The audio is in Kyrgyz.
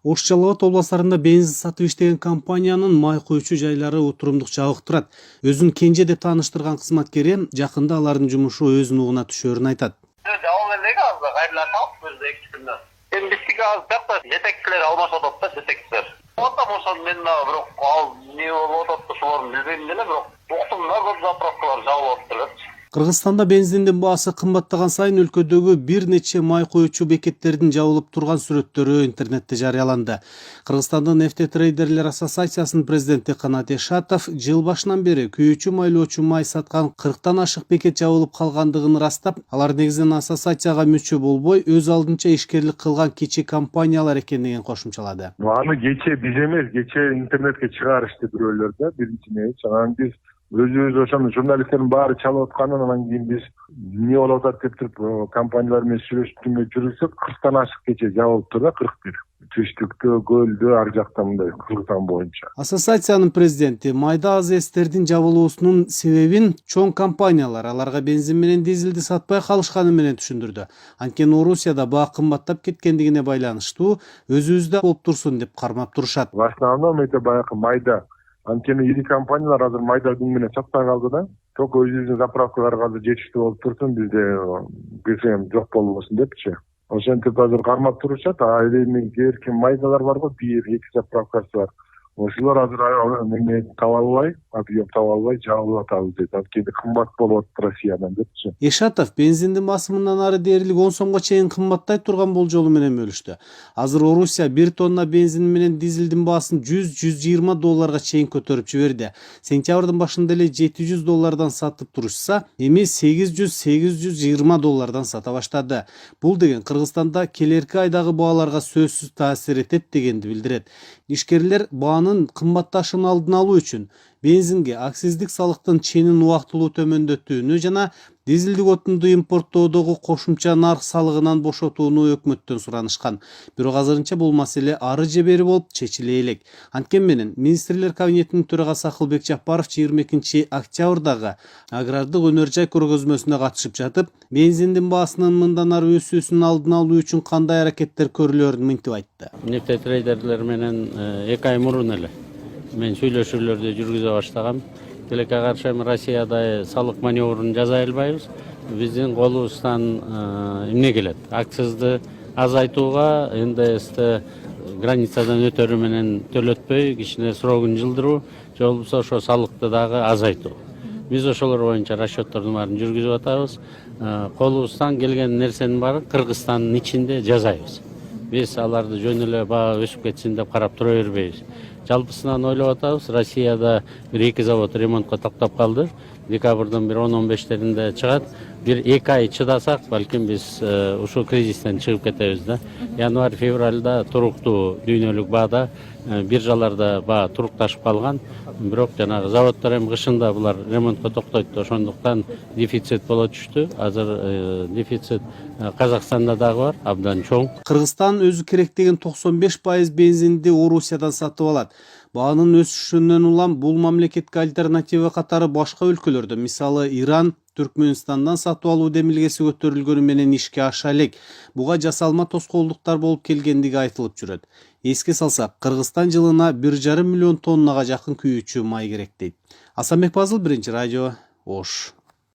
Ош Жалал Абад областарында бензин сатып иштеген компаниянын май куючу жайлары отурумдук жабыктырат. Өзүн Кенже деп тааныштырган кызматкери жакында алардын жумушу өз нугуна түшөөрүн айтат. Жабыл элеги азыр кайрылатабыз өзү 2 күндө. Эми биздики азыр жакта жетекчилер алмашып атат да, жетекчилер. Отам ошон мен дагы бирок ал эмне болуп атат ошолорун билбейм деле, бирок токтомдо көп заправкалар жабылып атат. Кыргызстанда бензиндин баасы кымбаттаган сайын өлкөдөгү бир нече май куючу бекеттердин жабылып турган сүрөттөрү интернетте жарыяланды. Кыргызстандын нефтетрейдерлер ассоциациясынын президенти Канат Эшатов жыл башынан бери күйүүчү майлоочу май саткан 40тан ашык бекет жабылып калгандыгын ырастап, алар негизинен ассоциацияга мүчө болбой, өз алдынча ишкерлик кылган кичи компаниялар экендигин кошумчалады. Аны кече биз эмес, кече интернетке чыгарышты бирөөлөр да, биринчи анан биз өзүбүз ошону журналисттердин баары чалып атканын, анан кийин биз эмне болуп атат деп туруп компаниялар менен сүйлөшүп жүрсөк, 40тан ашык кече жабылыптыр да, 41. Түштүктө, көлдө, ар жакта мындай Кыргызстан боюнча. Ассоциациянын президенти майда АЗСтердин жабылуусунун себебин чоң компаниялар аларга бензин менен дизелди сатпай калышканы менен түшүндүрдү. Анткени Орусияда баа кымбаттап кеткендигине байланыштуу өзүбүздө болуп турсун деп кармап турушат. В основном это баягы майда. Анткени ири компаниялар азыр майда дүң менен сатпай калды да. Только өзүбүздүн заправкаларга азыр жетиштүү болуп турсун, бизде ГСМ жок болбосун депчи. Ошентип азыр кармап турушат. А эми кээ майдалар барго, 1-2 заправкасы бар. Ошолор азыр эме таба албай, объем таба албай жабылып атабыз дейт. Анткени кымбат болуп атат Россиядан депчи. Эшатов бензиндин басымынан ары дээрлик 10 сомго чейин кымбаттай турган болжолу менен бөлүштү. Азыр Орусия 1 тонна бензин менен дизелдин баасын $100-120 чейин көтөрүп жиберди. Сентябрдын башында эле $700 сатып турушса, эми $800-820 сата баштады. Бул деген Кыргызстанда келерки айдагы бааларга сөзсүз таасир этет дегенди билдирет. Ишкерлер баанын кымбатташын алдын алуу үчүн бензинге акциздик салыктын ченин убактылуу төмөндөтүүнү жана дизелдик отунду импорттоодогу кошумча нарк салыгынан бошотууну өкмөттөн суранышкан. Бирок азырынча бул маселе ары же бери болуп чечиле элек. Анткени менен министрлер кабинетинин төрагасы Акылбек Жапаров 22 октябрдагы агрардык өнөр жай көргөзмөсүнө катышып жатып, бензиндин баасынын мындан ары өсүүсүнүн алдын алуу үчүн кандай аракеттер көрүлөөрүн мынтип айтты. Нефтетрейдерлер менен 2 ай мурун эле мен сүйлөшүүлөрдү жүргүзө баштагам. Тилекке каршы Россияда салык маневрун жасай албайбыз. Биздин колубуздан эмне келет? Акцизди азайтууга, НДСти границадан өтөрү менен төлөтпөй, кичине срогун жылдыруу, же болбосо ошо салыкты дагы азайтуу. Биз ошолор боюнча расчеттордун баарын жүргүзүп атабыз. Колубуздан келген нерсенин баарын Кыргызстандын ичинде жасайбыз. Биз аларды жөн эле баа өсүп кетсин деп карап тура бербейбиз. Жалпысынан ойлоп атабыз, Россияда 1-2 завод ремонтко токтоп калды. Декабрдын 10-15-теринде чыгат. 1-2 ай чыдасак, балким биз ушул кризистен чыгып кетебиз да. Январь-февралда туруктуу дүйнөлүк баада, биржаларда баа турукташып калган. Бирок жанагы заводдор эми кышында булар ремонтко токтойт, ошондуктан дефицит боло түштү. Азыр дефицит Казакстанда дагы бар, абдан чоң. Кыргызстан өзү керек деген 95% бензинди Орусиядан сатып алат. Баанын өсүшүнөн улам бул мамлекетке альтернатива катары башка өлкөлөрдө, мисалы Иран, Түркмөнстандан сатып алуу демилгеси көтөрүлгөнү менен ишке аша элек. Буга жасалма тоскоолдуктар болуп келгендиги айтылып жүрөт. Эске салсак, Кыргызстан жылына 1,5 миллион тоннага жакын күйүүчү май керек дейт. Асанбек Пазыл, Биринчи радио, Ош.